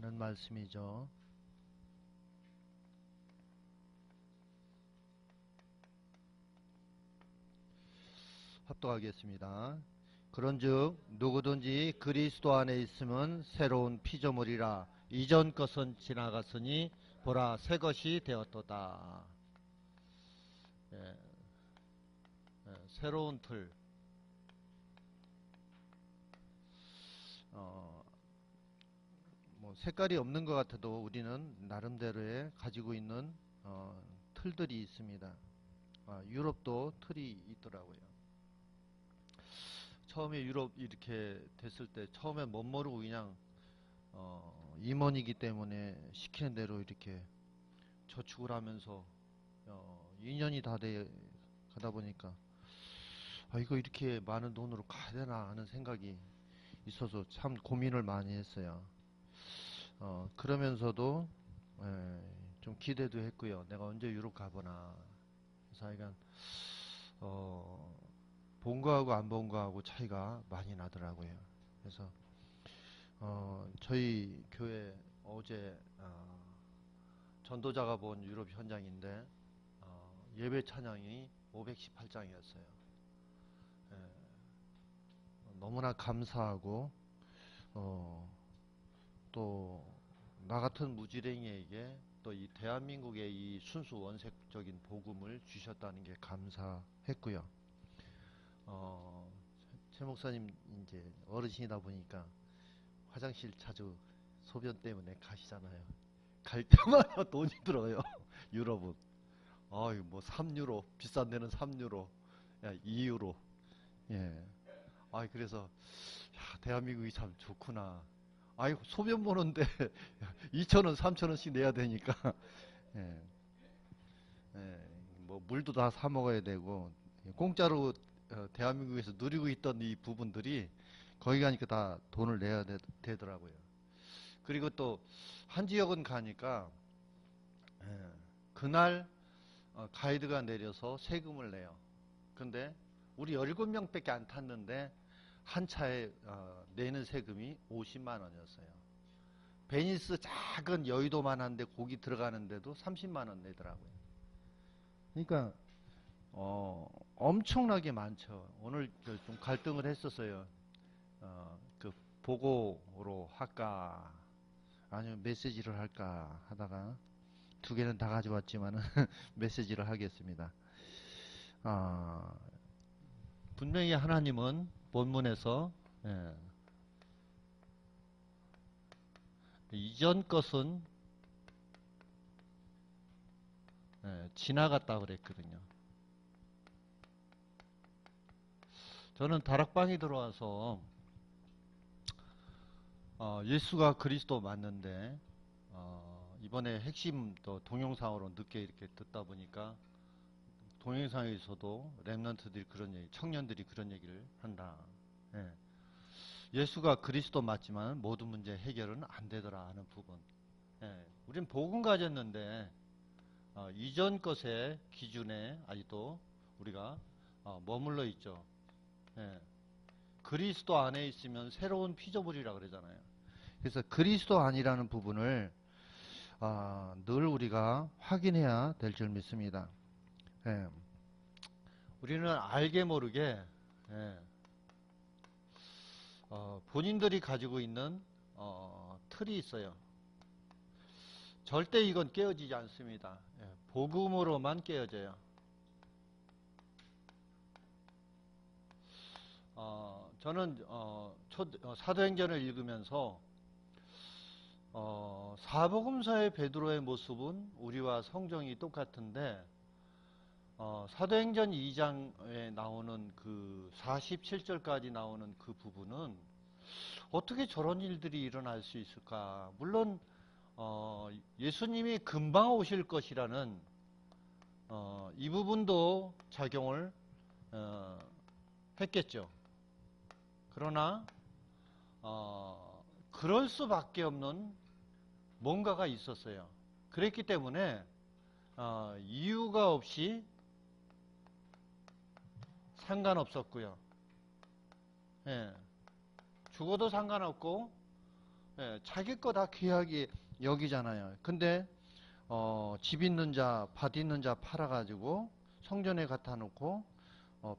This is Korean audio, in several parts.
하는 말씀이죠. 합독하겠습니다. 그런즉 누구든지 그리스도 안에 있으면 새로운 피조물이라 이전 것은 지나갔으니 보라 새 것이 되었도다. 예, 새로운 틀. 뭐 색깔이 없는 것 같아도 우리는 나름대로의 가지고 있는 틀들이 있습니다. 유럽도 틀이 있더라고요. 처음에 유럽 이렇게 됐을 때 처음에 못 모르고 그냥 임원이기 때문에 시키는 대로 이렇게 저축을 하면서 2년이 다 가다 보니까 이거 이렇게 많은 돈으로 가야 되나 하는 생각이 있어서 참 고민을 많이 했어요. 그러면서도 좀 기대도 했고요. 내가 언제 유럽 가보나. 그래서 하여간 본 거하고 안 본 거하고 차이가 많이 나더라고요. 그래서 저희 교회 어제 전도자가 본 유럽 현장인데 예배 찬양이 518장이었어요. 너무나 감사하고 또 나 같은 무지랭이에게 또 이 대한민국의 이 순수 원색적인 복음을 주셨다는 게 감사했고요. 최 목사님 이제 어르신이다 보니까 화장실 자주 소변 때문에 가시잖아요. 갈 때마다 돈이 들어요. 유럽은. 뭐 3유로, 비싼 데는 3유로, 2유로. 예. 그래서 대한민국이 참 좋구나. 소변 보는데 2,000원, 3,000원씩 내야 되니까. 예. 뭐 물도 다 사 먹어야 되고 공짜로 대한민국에서 누리고 있던 이 부분들이 거기 가니까 다 돈을 내야 되더라고요. 그리고 또 한 지역은 가니까 그날 가이드가 내려서 세금을 내요. 근데 우리 17명밖에 안 탔는데 한 차에 내는 세금이 50만 원이었어요. 베니스 작은 여의도만 한데 거기 들어가는데도 30만 원 내더라고요. 그러니까 엄청나게 많죠. 오늘 좀 갈등을 했었어요. 그 보고로 할까 아니면 메시지를 할까 하다가 두 개는 다 가져왔지만은 메시지를 하겠습니다. 분명히 하나님은 본문에서 이전 것은 지나갔다 그랬거든요. 저는 다락방에 들어와서 예수가 그리스도 맞는데 이번에 핵심 또 동영상으로 늦게 이렇게 듣다 보니까 동영상에서도 렘넌트들이 그런 얘기, 청년들이 그런 얘기를 한다. 예수가 그리스도 맞지만 모든 문제 해결은 안 되더라 하는 부분. 우린 복음 가졌는데 이전 것의 기준에 아직도 우리가 머물러 있죠. 그리스도 안에 있으면 새로운 피조물이라 그러잖아요. 그래서 그리스도 안이라는 부분을 늘 우리가 확인해야 될 줄 믿습니다. 우리는 알게 모르게 본인들이 가지고 있는 틀이 있어요. 절대 이건 깨어지지 않습니다. 복음으로만 깨어져요. 저는 사도행전을 읽으면서 사복음서의 베드로의 모습은 우리와 성정이 똑같은데 사도행전 2장에 나오는 그 47절까지 나오는 그 부분은 어떻게 저런 일들이 일어날 수 있을까? 물론 예수님이 금방 오실 것이라는 이 부분도 작용을 했겠죠. 그러나 그럴 수밖에 없는 뭔가가 있었어요. 그랬기 때문에 이유가 없이 상관없었고요. 죽어도 상관없고 예, 자기 거 다 귀하게 여기잖아요. 근데 집 있는 자, 밭 있는 자 팔아가지고 성전에 갖다 놓고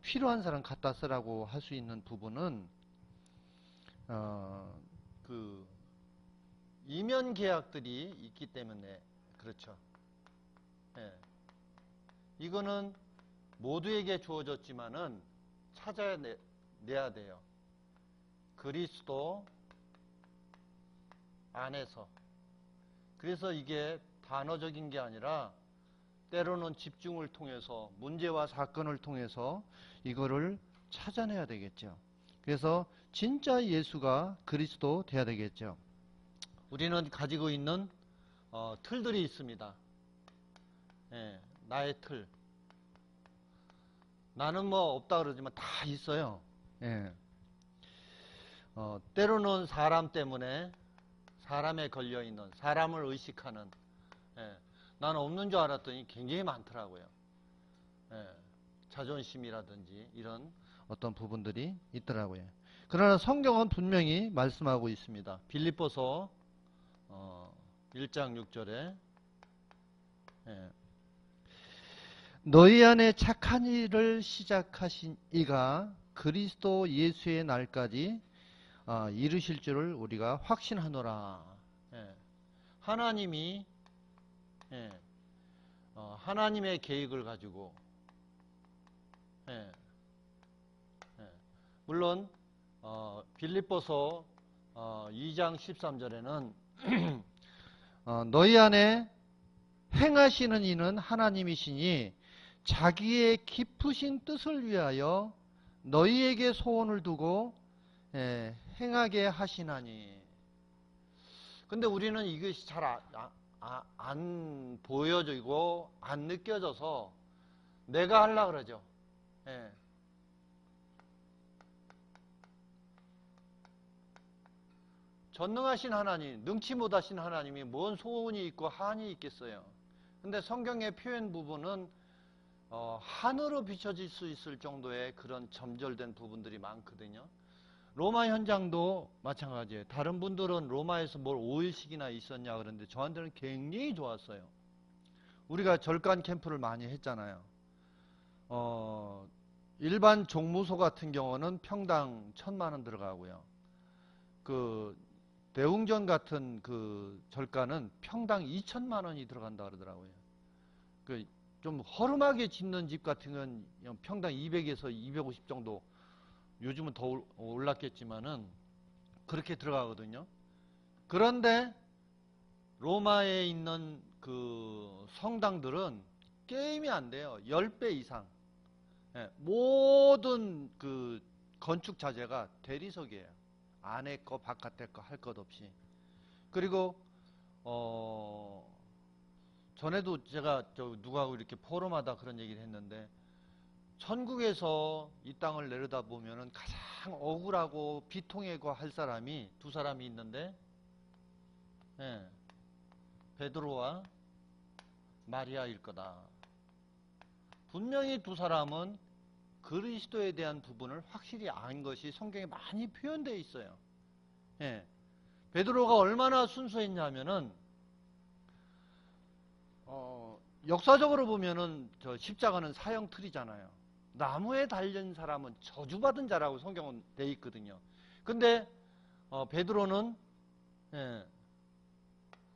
필요한 사람 갖다 쓰라고 할 수 있는 부분은 그 이면 계약들이 있기 때문에 그렇죠. 예. 이거는 모두에게 주어졌지만은 찾아내야 돼요. 그리스도 안에서. 그래서 이게 단어적인 게 아니라 때로는 집중을 통해서 문제와 사건을 통해서 이거를 찾아내야 되겠죠. 그래서 진짜 예수가 그리스도 돼야 되겠죠. 우리는 가지고 있는 틀들이 있습니다. 예, 나의 틀. 나는 뭐 없다 그러지만 다 있어요. 예. 때로는 사람 때문에 사람에 걸려있는, 사람을 의식하는, 예, 나는 없는 줄 알았더니 굉장히 많더라고요. 예, 자존심이라든지 이런 어떤 부분들이 있더라고요. 그러나 성경은 분명히 말씀하고 있습니다. 빌립보서 1장 6절에 예, 너희 안에 착한 일을 시작하신 이가 그리스도 예수의 날까지 이루실 줄을 우리가 확신하노라. 예, 하나님이 하나님의 계획을 가지고 물론 빌립보서 2장 13절에는 너희 안에 행하시는 이는 하나님이시니 자기의 깊으신 뜻을 위하여 너희에게 소원을 두고 행하게 하시나니. 근데 우리는 이것이 잘 안 보여지고 안 느껴져서 내가 하려고 그러죠. 예. 전능하신 하나님, 능치 못하신 하나님이 뭔 소원이 있고 한이 있겠어요. 근데 성경의 표현 부분은 한으로 비춰질 수 있을 정도의 그런 점절된 부분들이 많거든요. 로마 현장도 마찬가지예요. 다른 분들은 로마에서 뭘 5일씩이나 있었냐 그러는데 저한테는 굉장히 좋았어요. 우리가 절간 캠프를 많이 했잖아요. 일반 종무소 같은 경우는 평당 1,000만 원 들어가고요. 그 대웅전 같은 그 절간은 평당 2천만 원이 들어간다 그러더라고요. 그 좀 허름하게 짓는 집 같은 건 평당 200에서 250 정도, 요즘은 더 올랐겠지만은 그렇게 들어가거든요. 그런데 로마에 있는 그 성당들은 게임이 안 돼요. 10배 이상. 모든 그 건축 자재가 대리석이에요. 안에 거 바깥에 거 할 것 없이. 그리고 전에도 제가 누구하고 이렇게 포럼하다 그런 얘기를 했는데, 천국에서 이 땅을 내려다 보면은 가장 억울하고 비통해고 할 사람이 두 사람이 있는데, 베드로와 마리아일 거다. 분명히 두 사람은 그리스도에 대한 부분을 확실히 안 것이 성경에 많이 표현되어 있어요. 베드로가 얼마나 순수했냐면은 역사적으로 보면은 저 십자가는 사형 틀이잖아요. 나무에 달린 사람은 저주받은 자라고 성경은 돼 있거든요. 근데 베드로는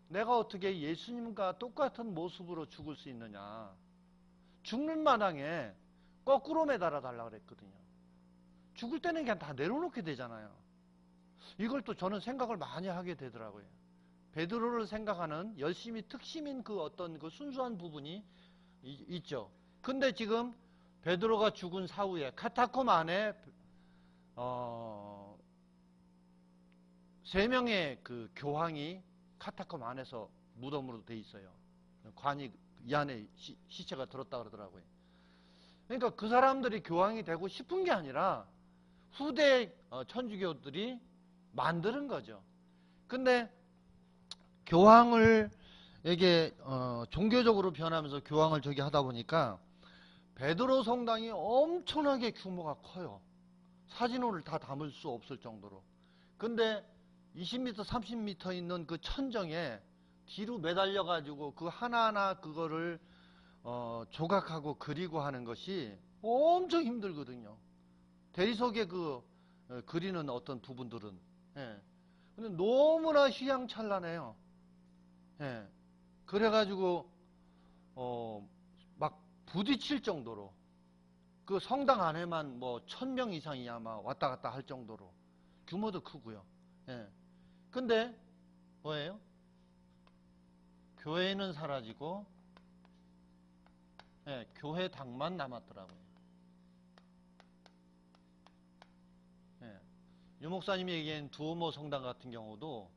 내가 어떻게 예수님과 똑같은 모습으로 죽을 수 있느냐. 죽는 마당에 거꾸로 매달아 달라 그랬거든요. 죽을 때는 그냥 다 내려놓게 되잖아요. 이걸 또 저는 생각을 많이 하게 되더라고요. 베드로를 생각하는 열심히 특심인 그 어떤 그 순수한 부분이 있죠. 근데 지금 베드로가 죽은 사후에 카타콤 안에 3명의 그 교황이 카타콤 안에서 무덤으로 돼 있어요. 관이 이 안에 시체가 들었다 그러더라고요. 그러니까 그 사람들이 교황이 되고 싶은 게 아니라 후대 천주교들이 만드는 거죠. 근데 교황을 이게 종교적으로 변하면서 교황을 저기 하다 보니까 베드로 성당이 엄청나게 규모가 커요. 사진을 다 담을 수 없을 정도로. 근데 20m, 30m 있는 그 천정에 뒤로 매달려 가지고 그 하나하나 그거를 조각하고 그리고 하는 것이 엄청 힘들거든요. 대리석에 그리는 어떤 부분들은. 예. 근데 너무나 휘황찬란해요. 예. 그래가지고 막 부딪힐 정도로 그 성당 안에만 뭐 1000명 이상이 아마 왔다 갔다 할 정도로 규모도 크고요. 예. 근데 뭐예요? 교회는 사라지고 예, 교회당만 남았더라고요. 예. 유 목사님이 얘기한 두오모 성당 같은 경우도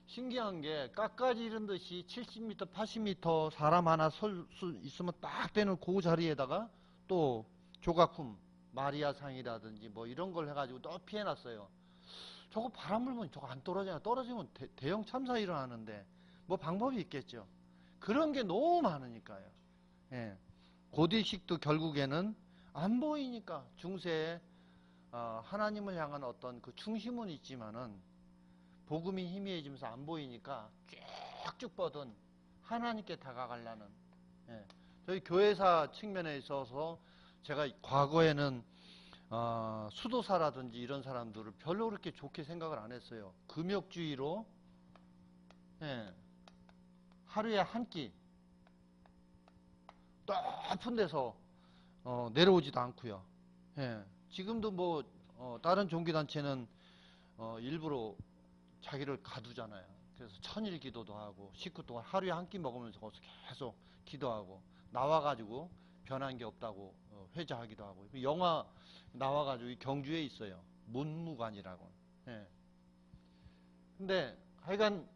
신기한 게 깎아지른 듯이 70m, 80m 사람 하나 설 수 있으면 딱 되는 그 자리에다가 또 조각품, 마리아상이라든지 뭐 이런 걸 해가지고 높이 해놨어요. 저거 바람 불면 저거 안 떨어져요. 떨어지면 대형 참사 일어나는데 뭐 방법이 있겠죠. 그런 게 너무 많으니까요. 예. 고대식도 결국에는 안 보이니까 중세에 하나님을 향한 어떤 그 중심은 있지만은 복음이 희미해지면서 안 보이니까 쭉쭉 뻗은 하나님께 다가가려는, 예. 저희 교회사 측면에 있어서 제가 과거에는 수도사라든지 이런 사람들을 별로 그렇게 좋게 생각을 안 했어요. 금욕주의로, 예. 하루에 한 끼 높은 데서 내려오지도 않고요. 예. 지금도 뭐 다른 종교단체는 일부러 자기를 가두잖아요. 그래서 천일 기도도 하고 식구 동안 하루에 한 끼 먹으면서 거기서 계속 기도하고 나와가지고 변한 게 없다고 회자하기도 하고. 영화 나와가지고 경주에 있어요. 문무관이라고. 예. 근데 하여간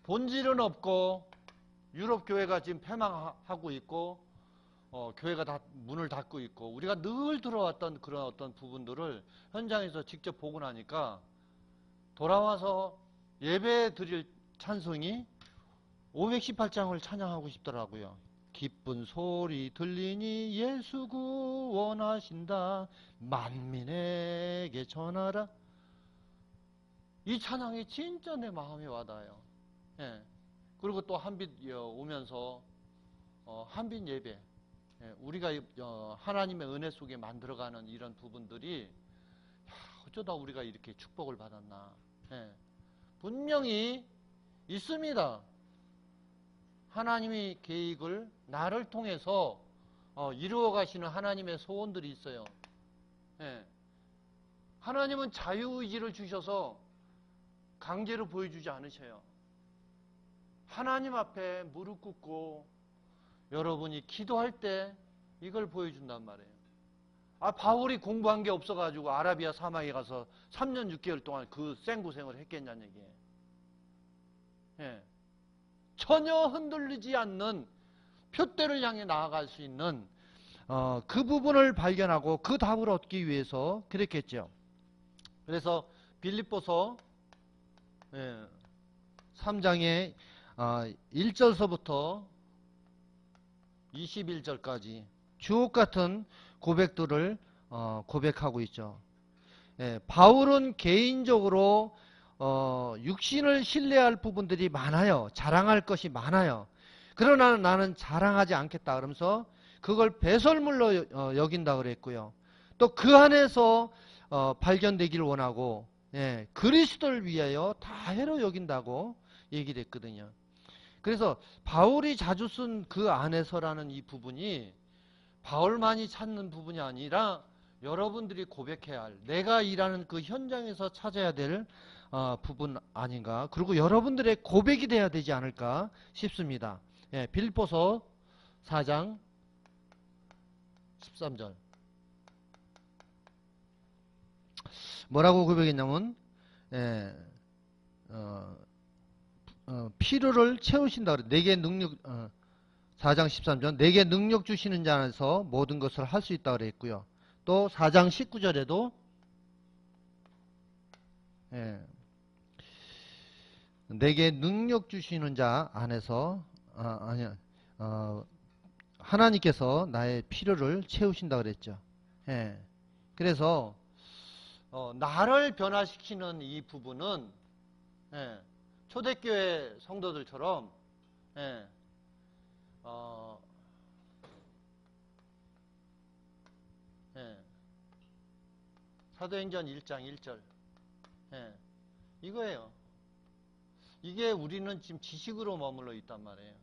본질은 없고 유럽 교회가 지금 폐망하고 있고 교회가 다 문을 닫고 있고 우리가 늘 들어왔던 그런 어떤 부분들을 현장에서 직접 보고 나니까 돌아와서 예배 드릴 찬송이 518장을 찬양하고 싶더라고요. 기쁜 소리 들리니 예수 구원하신다 만민에게 전하라. 이 찬양이 진짜 내 마음에 와닿아요. 예. 그리고 또 한빛 오면서 한빛 예배, 예. 우리가 하나님의 은혜 속에 만들어가는 이런 부분들이 어쩌다 우리가 이렇게 축복을 받았나. 예. 분명히 있습니다. 하나님의 계획을 나를 통해서 이루어 가시는 하나님의 소원들이 있어요. 예. 하나님은 자유의지를 주셔서 강제로 보여주지 않으셔요. 하나님 앞에 무릎 꿇고 여러분이 기도할 때 이걸 보여준단 말이에요. 바울이 공부한 게 없어가지고 아라비아 사막에 가서 3년 6개월 동안 그 생고생을 했겠냐는 얘기예요. 예. 전혀 흔들리지 않는 표대를 향해 나아갈 수 있는 그 부분을 발견하고 그 답을 얻기 위해서 그랬겠죠. 그래서 빌립보서 3장의 1절서부터 21절까지 주옥같은 고백들을 고백하고 있죠. 예, 바울은 개인적으로 육신을 신뢰할 부분들이 많아요. 자랑할 것이 많아요. 그러나 나는 자랑하지 않겠다 그러면서 그걸 배설물로 여긴다 그랬고요. 또 그 안에서 발견되기를 원하고, 예, 그리스도를 위하여 다 해로 여긴다고 얘기를 했거든요. 그래서 바울이 자주 쓴 그 안에서라는 이 부분이 바울만이 찾는 부분이 아니라 여러분들이 고백해야 할, 내가 일하는 그 현장에서 찾아야 될 부분 아닌가. 그리고 여러분들의 고백이 돼야 되지 않을까 싶습니다. 예, 빌립보서 4장 13절 뭐라고 고백했냐면, 예, 필요를 채우신다 그래. 내게 능력 4장 13절 내게 능력 주시는 자 안에서 모든 것을 할 수 있다 그랬고요. 또 4장 19절에도 예, 내게 능력 주시는 자 안에서 하나님께서 나의 필요를 채우신다 그랬죠. 예, 그래서 나를 변화시키는 이 부분은 예, 초대교회 성도들처럼 예, 예, 사도행전 1장 1절 예, 이거예요. 이게 우리는 지금 지식으로 머물러 있단 말이에요.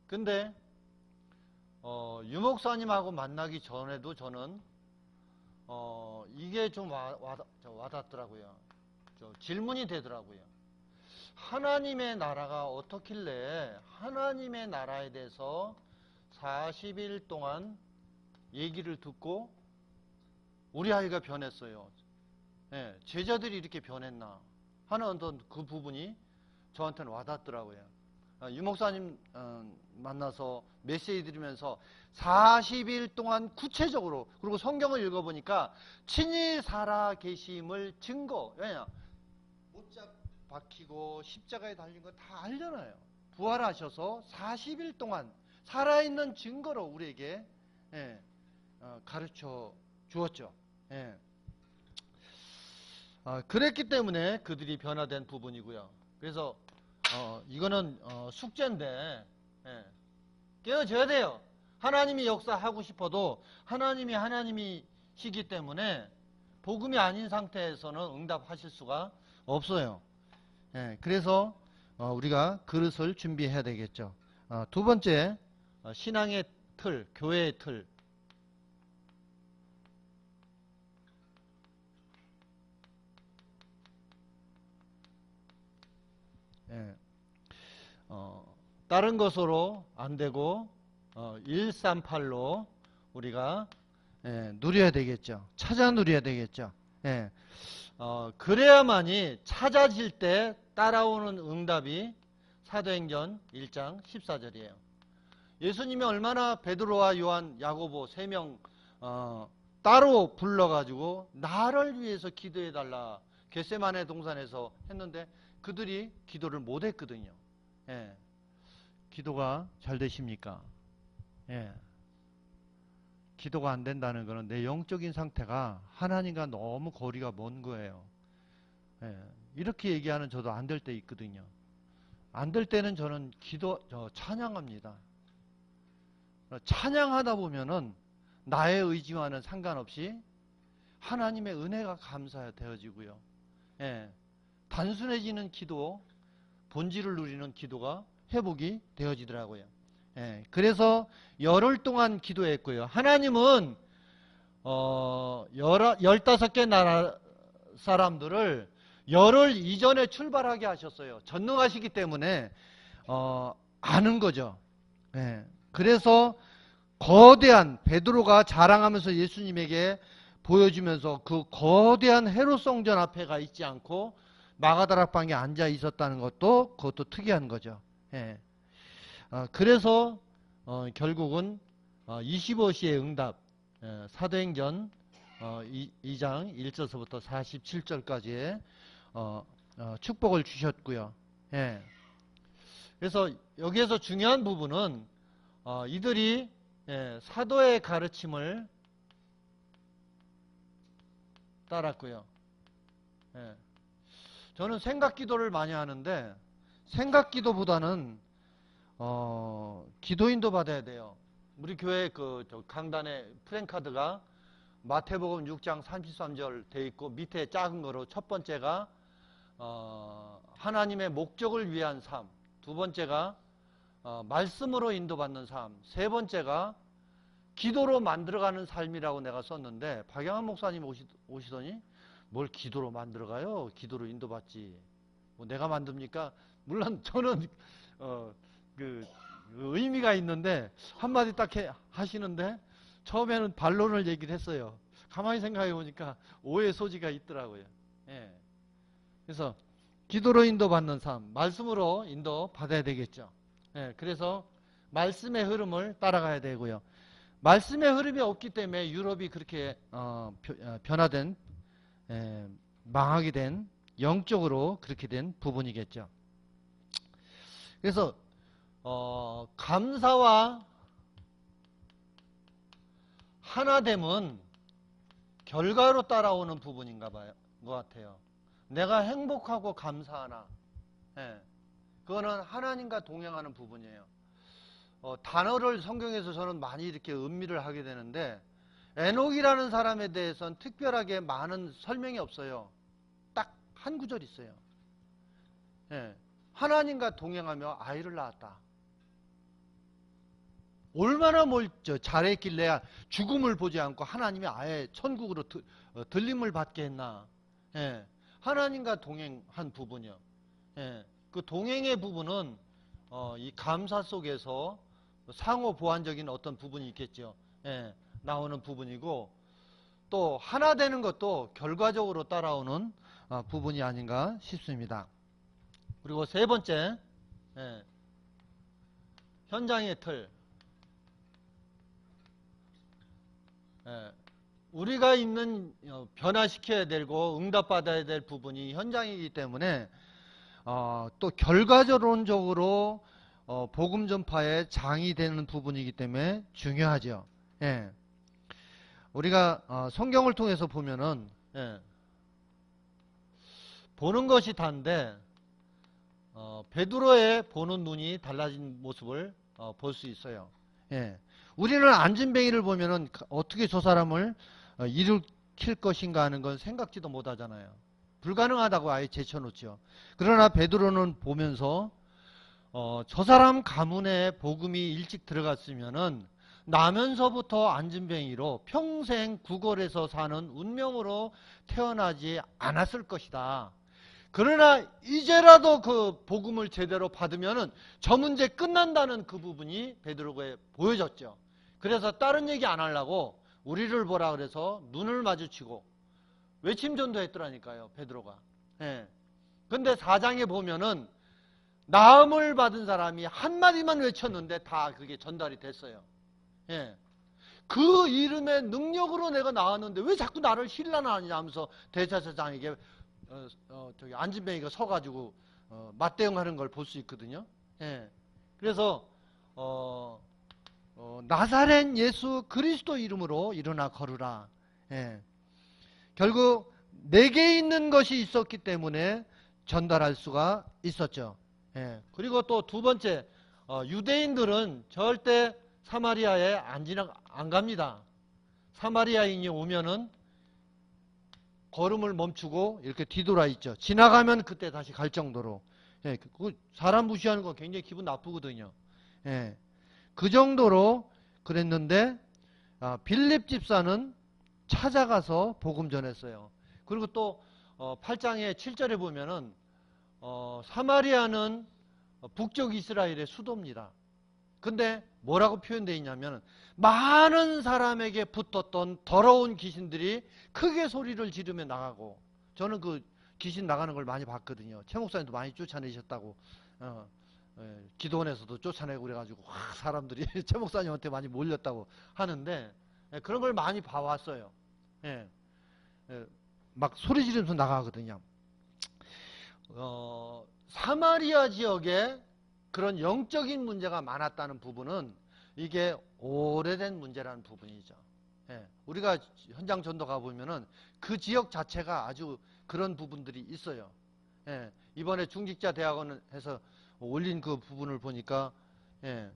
근데 유목사님하고 만나기 전에도 저는 이게 좀 와닿더라고요. 질문이 되더라고요. 하나님의 나라가 어떻길래 하나님의 나라에 대해서 40일 동안 얘기를 듣고 우리 아이가 변했어요. 예, 제자들이 이렇게 변했나 하는 어떤 그 부분이 저한테는 와닿더라고요. 유목사님 만나서 메시지 들으면서 40일 동안 구체적으로, 그리고 성경을 읽어보니까 친히 살아 계심을 증거, 왜냐 못잡 박히고 십자가에 달린 거 다 알잖아요. 부활하셔서 40일 동안 살아있는 증거로 우리에게 예, 가르쳐 주었죠. 예. 그랬기 때문에 그들이 변화된 부분이고요. 그래서 이거는 숙제인데 예, 깨어져야 돼요. 하나님이 역사하고 싶어도 하나님이 하나님이시기 때문에 복음이 아닌 상태에서는 응답하실 수가 없어요. 예, 그래서 우리가 그릇을 준비해야 되겠죠. 두 번째, 신앙의 틀, 교회의 틀. 예, 다른 것으로 안 되고 138로 우리가 누려야 되겠죠. 찾아 누려야 되겠죠. 예, 그래야만이 찾아질 때 따라오는 응답이 사도행전 1장 14절이에요. 예수님이 얼마나 베드로와 요한, 야고보 3명 따로 불러가지고 나를 위해서 기도해달라 겟세마네 동산에서 했는데 그들이 기도를 못했거든요. 예. 기도가 잘 되십니까? 예. 기도가 안 된다는 것은 내 영적인 상태가 하나님과 너무 거리가 먼 거예요. 예. 이렇게 얘기하는 저도 안 될 때 있거든요. 안 될 때는 저는 찬양합니다. 찬양하다 보면은 나의 의지와는 상관없이 하나님의 은혜가 감사되어지고요. 예. 단순해지는 기도, 본질을 누리는 기도가 회복이 되어지더라고요. 예, 그래서 열흘 동안 기도했고요. 하나님은 15개 나라 사람들을 열흘 이전에 출발하게 하셨어요. 전능하시기 때문에 아는 거죠. 예, 그래서 거대한 베드로가 자랑하면서 예수님에게 보여주면서 그 거대한 헤롯 성전 앞에 가 있지 않고 마가다락방에 앉아 있었다는 것도 그것도 특이한 거죠. 예. 그래서 결국은 25시의 응답, 사도행전 2장 1절서부터 47절까지의 축복을 주셨고요. 예. 그래서 여기에서 중요한 부분은 이들이 사도의 가르침을 따랐고요. 예. 저는 생각기도를 많이 하는데 생각기도보다는 기도인도 받아야 돼요. 우리 교회 강단에 프랭카드가 마태복음 6장 33절 돼 있고 밑에 작은 거로 첫 번째가 하나님의 목적을 위한 삶, 두 번째가 말씀으로 인도받는 삶, 세 번째가 기도로 만들어가는 삶이라고 내가 썼는데 박영한 목사님 오시더니 뭘 기도로 만들어가요? 기도로 인도받지. 뭐 내가 만듭니까? 물론 저는 그 의미가 있는데 한마디 딱 하시는데 처음에는 반론을 얘기를 했어요. 가만히 생각해 보니까 오해 소지가 있더라고요. 예. 그래서 기도로 인도받는 삶, 말씀으로 인도받아야 되겠죠. 예. 그래서 말씀의 흐름을 따라가야 되고요. 말씀의 흐름이 없기 때문에 유럽이 그렇게 변화된, 망하게 된, 영적으로 그렇게 된 부분이겠죠. 그래서 감사와 하나됨은 결과로 따라오는 부분인가 봐요. 것 같아요. 내가 행복하고 감사하나. 예. 그거는 하나님과 동행하는 부분이에요. 단어를 성경에서 저는 많이 이렇게 음미를 하게 되는데, 에녹이라는 사람에 대해서는 특별하게 많은 설명이 없어요. 딱 한 구절 있어요. 예. 하나님과 동행하며 아이를 낳았다. 얼마나 잘했길래 죽음을 보지 않고 하나님이 아예 천국으로 들림을 받게 했나. 예. 하나님과 동행한 부분이요. 예. 그 동행의 부분은 이 감사 속에서 상호 보완적인 어떤 부분이 있겠죠. 예. 나오는 부분이고, 또 하나 되는 것도 결과적으로 따라오는 부분이 아닌가 싶습니다. 그리고 세 번째, 예. 현장의 틀. 예. 우리가 있는 변화시켜야 되고 응답받아야 될 부분이 현장이기 때문에 또 결과론적으로 복음 전파의 장이 되는 부분이기 때문에 중요하죠. 예. 우리가 성경을 통해서 보면은, 예. 보는 것이 다인데 베드로의 보는 눈이 달라진 모습을 볼 수 있어요. 예. 우리는 안진뱅이를 보면은 어떻게 저 사람을 일으킬 것인가 하는 건 생각지도 못하잖아요. 불가능하다고 아예 제쳐놓죠. 그러나 베드로는 보면서 저 사람 가문에 복음이 일찍 들어갔으면은 나면서부터 안진뱅이로 평생 구걸에서 사는 운명으로 태어나지 않았을 것이다. 그러나 이제라도 그 복음을 제대로 받으면은 저 문제 끝난다는 그 부분이 베드로에 보여졌죠. 그래서 다른 얘기 안 하려고 우리를 보라 그래서 눈을 마주치고 외침전도 했더라니까요, 베드로가. 예. 근데 4장에 보면은 나음을 받은 사람이 한마디만 외쳤는데 다 그게 전달이 됐어요. 예. 그 이름의 능력으로 내가 나왔는데 왜 자꾸 나를 힐난하느냐 하면서 대제사장에게 저기 안진뱅이가 서가지고 맞대응하는 걸 볼 수 있거든요. 예. 그래서 나사렛 예수 그리스도 이름으로 일어나 걸으라. 예. 결국 내게 있는 것이 있었기 때문에 전달할 수가 있었죠. 예. 그리고 또 두 번째, 유대인들은 절대 사마리아에 안 갑니다. 사마리아인이 오면은 걸음을 멈추고 이렇게 뒤돌아 있죠. 지나가면 그때 다시 갈 정도로. 예. 사람 무시하는 건 굉장히 기분 나쁘거든요. 예. 그 정도로 그랬는데 빌립 집사는 찾아가서 복음 전했어요. 그리고 또 8장의 7절에 보면은 사마리아는 북쪽 이스라엘의 수도입니다. 근데 뭐라고 표현되어 있냐면 많은 사람에게 붙었던 더러운 귀신들이 크게 소리를 지르며 나가고, 저는 그 귀신 나가는 걸 많이 봤거든요. 최 목사님도 많이 쫓아내셨다고 기도원에서도 쫓아내고 그래가지고 사람들이 최 목사님한테 많이 몰렸다고 하는데, 그런 걸 많이 봐왔어요. 예. 막 소리 지르면서 나가거든요. 사마리아 지역에 그런 영적인 문제가 많았다는 부분은 이게 오래된 문제라는 부분이죠. 예. 우리가 현장 전도 가보면은 그 지역 자체가 아주 그런 부분들이 있어요. 예. 이번에 중직자 대학원에서 올린 그 부분을 보니까, 예.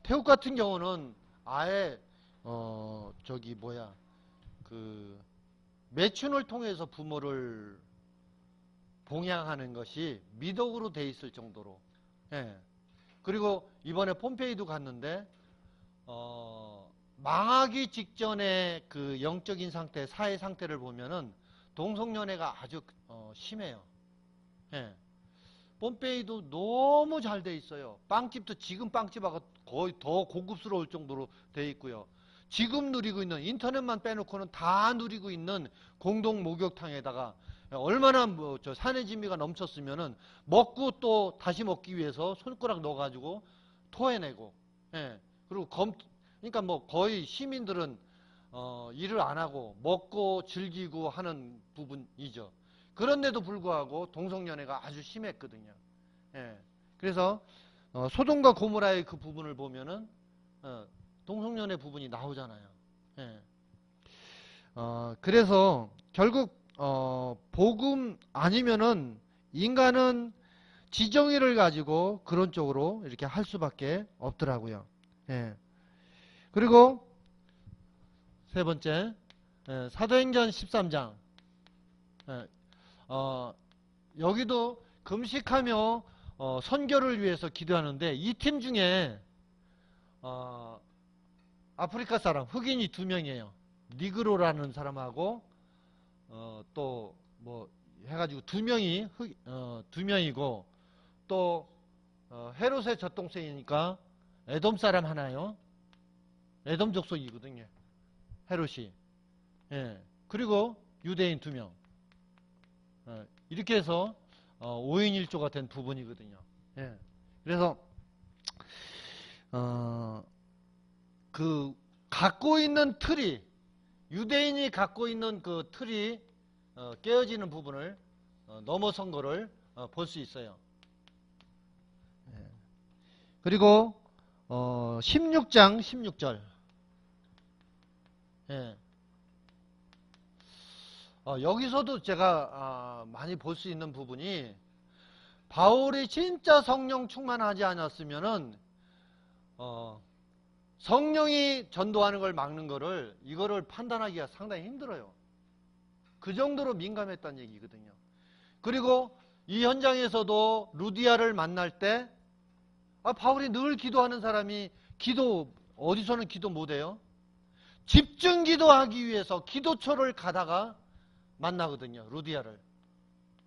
태국 같은 경우는 아예 매춘을 통해서 부모를 봉양하는 것이 미덕으로 돼 있을 정도로. 예. 그리고 이번에 폼페이도 갔는데 망하기 직전의 그 영적인 상태, 사회 상태를 보면은 동성연애가 아주 심해요. 예. 폼페이도 너무 잘 돼 있어요. 빵집도 지금 빵집하고 거의 더 고급스러울 정도로 돼 있고요. 지금 누리고 있는, 인터넷만 빼놓고는 다 누리고 있는 공동 목욕탕에다가 얼마나 산의 진미가 넘쳤으면은 먹고 또 다시 먹기 위해서 손가락 넣어가지고 토해내고, 예. 그리고 그러니까 뭐 거의 시민들은 일을 안 하고 먹고 즐기고 하는 부분이죠. 그런데도 불구하고 동성연애가 아주 심했거든요. 예. 그래서 소돔과 고모라의 그 부분을 보면은 동성연애 부분이 나오잖아요. 예. 그래서 결국 복음 아니면은 인간은 지정의를 가지고 그런 쪽으로 이렇게 할 수밖에 없더라고요. 예. 그리고 세 번째, 사도행전 13장. 예. 여기도 금식하며 선교를 위해서 기도하는데 이 팀 중에 아프리카 사람 흑인이 2명이에요. 니그로라는 사람하고 또 뭐 해가지고 2명이 2명이고 또 헤롯의 젖동생이니까 에돔 사람 하나요. 에돔 족속이거든요. 헤롯이. 예. 그리고 유대인 2명. 이렇게 해서 5인 1조가 된 부분이거든요. 예. 그래서 그 갖고 있는 틀이 유대인이 갖고 있는 그 틀이 깨어지는 부분을 넘어선 거를 볼 수 있어요. 예. 그리고 16장 16절. 예. 여기서도 제가 많이 볼 수 있는 부분이 바울이 진짜 성령 충만하지 않았으면은 성령이 전도하는 걸 막는 거를 이거를 판단하기가 상당히 힘들어요. 그 정도로 민감했다는 얘기거든요. 그리고 이 현장에서도 루디아를 만날 때 바울이 늘 기도하는 사람이 어디서는 기도 못해요? 집중 기도하기 위해서 기도처를 가다가 만나거든요. 루디아를.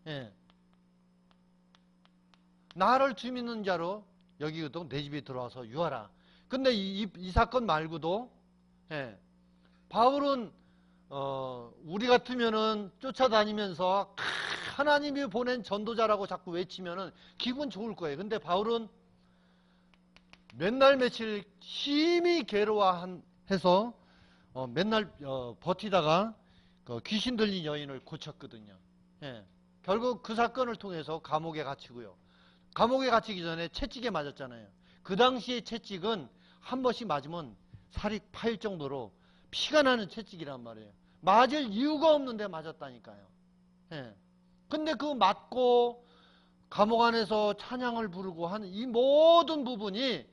예. 나를 주 믿는 자로 여기거든 내 집에 들어와서 유하라. 근데 이 사건 말고도 예. 바울은 우리 같으면은 쫓아다니면서 하나님이 보낸 전도자라고 자꾸 외치면은 기분 좋을 거예요. 근데 바울은 맨날 며칠 심히 괴로워해서 맨날 버티다가 귀신 들린 여인을 고쳤거든요. 예. 결국 그 사건을 통해서 감옥에 갇히고요. 감옥에 갇히기 전에 채찍에 맞았잖아요. 그 당시에 채찍은 한 번씩 맞으면 살이 파일 정도로 피가 나는 채찍이란 말이에요. 맞을 이유가 없는데 맞았다니까요. 예. 근데 그 맞고 감옥 안에서 찬양을 부르고 하는 이 모든 부분이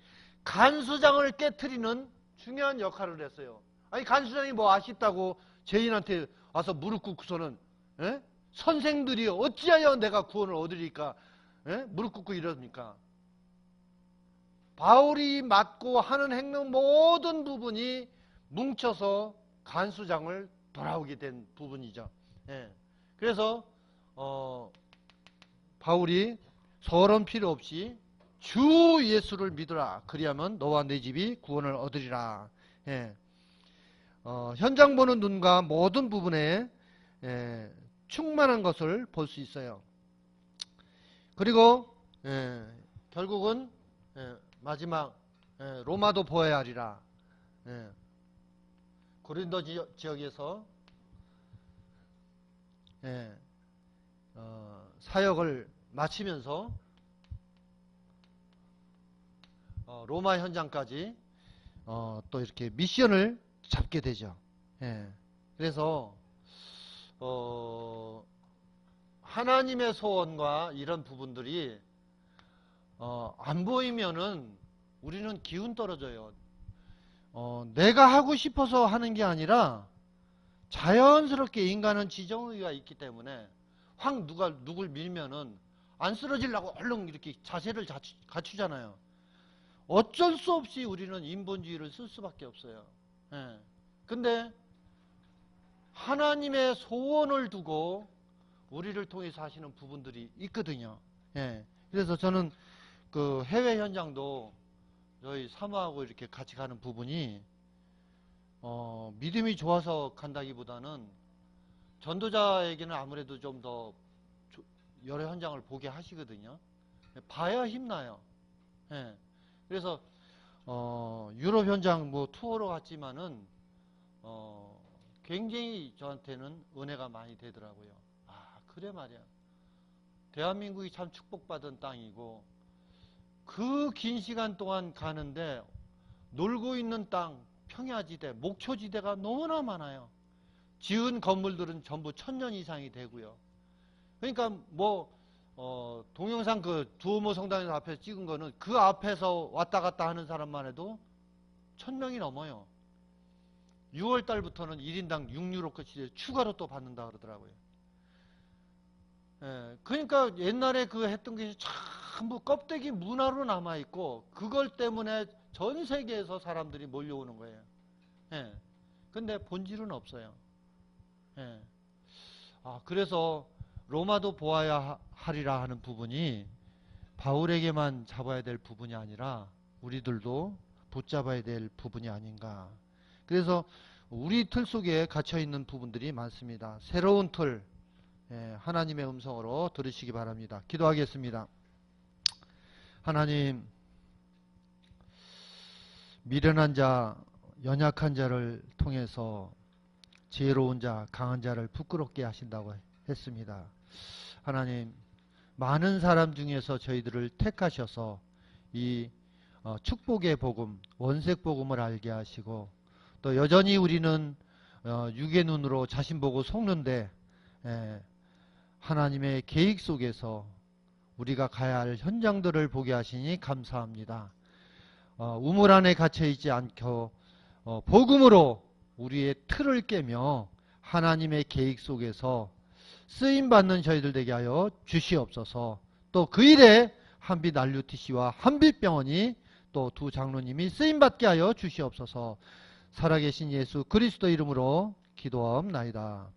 간수장을 깨트리는 중요한 역할을 했어요. 아니 간수장이 뭐 아쉽다고 죄인한테 와서 무릎 꿇고서는 예? 선생들이 어찌하여 내가 구원을 얻으리까 예? 무릎 꿇고 이럽니까? 바울이 맡고 하는 행동 모든 부분이 뭉쳐서 간수장을 돌아오게 된 부분이죠. 예. 그래서 바울이 서론 필요 없이 주 예수를 믿으라. 그리하면 너와 내 집이 구원을 얻으리라. 예. 현장 보는 눈과 모든 부분에 충만한 것을 볼 수 있어요. 그리고 결국은 마지막 로마도 보아야 하리라. 고린도 지역에서 사역을 마치면서 로마 현장까지 또 이렇게 미션을 잡게 되죠. 그래서 하나님의 소원과 이런 부분들이 안 보이면은 우리는 기운 떨어져요. 내가 하고 싶어서 하는 게 아니라 자연스럽게 인간은 지정의가 있기 때문에 확 누굴 밀면은 안 쓰러지려고 얼른 이렇게 자세를 갖추잖아요. 어쩔 수 없이 우리는 인본주의를 쓸 수밖에 없어요. 근데 하나님의 소원을 두고 우리를 통해서 하시는 부분들이 있거든요. 그래서 저는 그 해외 현장도 저희 사모하고 이렇게 같이 가는 부분이 믿음이 좋아서 간다기보다는 전도자에게는 아무래도 좀 더 여러 현장을 보게 하시거든요. 봐야 힘나요. 그래서 유럽 현장 뭐 투어로 갔지만은 굉장히 저한테는 은혜가 많이 되더라고요. 그래 말이야. 대한민국이 참 축복받은 땅이고 그 긴 시간 동안 가는데 놀고 있는 땅, 평야지대, 목초지대가 너무나 많아요. 지은 건물들은 전부 1000년 이상이 되고요. 그러니까 동영상 그 두오모 성당에서 앞에서 찍은 거는 그 앞에서 왔다 갔다 하는 사람만 해도 1000명이 넘어요. 6월 달부터는 1인당 6유로까지 추가로 또 받는다 그러더라고요. 예, 그러니까 옛날에 그 했던 게 전부 껍데기 문화로 남아있고, 그걸 때문에 전 세계에서 사람들이 몰려오는 거예요. 예, 근데 본질은 없어요. 예. 그래서 로마도 보아야 하리라 하는 부분이 바울에게만 잡아야 될 부분이 아니라 우리들도 붙잡아야 될 부분이 아닌가. 그래서 우리 틀 속에 갇혀있는 부분들이 많습니다. 새로운 틀, 하나님의 음성으로 들으시기 바랍니다. 기도하겠습니다. 하나님, 미련한 자, 연약한 자를 통해서 지혜로운 자, 강한 자를 부끄럽게 하신다고 했습니다. 하나님, 많은 사람 중에서 저희들을 택하셔서 이 축복의 복음, 원색 복음을 알게 하시고, 또 여전히 우리는 육의 눈으로 자신 보고 속는데, 하나님의 계획 속에서 우리가 가야 할 현장들을 보게 하시니 감사합니다. 우물 안에 갇혀있지 않고 복음으로 우리의 틀을 깨며 하나님의 계획 속에서 쓰임받는 저희들 되게 하여 주시옵소서. 또 그 일에 한빛 RUTC와 한빛병원이 또 두 장로님이 쓰임받게 하여 주시옵소서. 살아계신 예수 그리스도 이름으로 기도하옵나이다.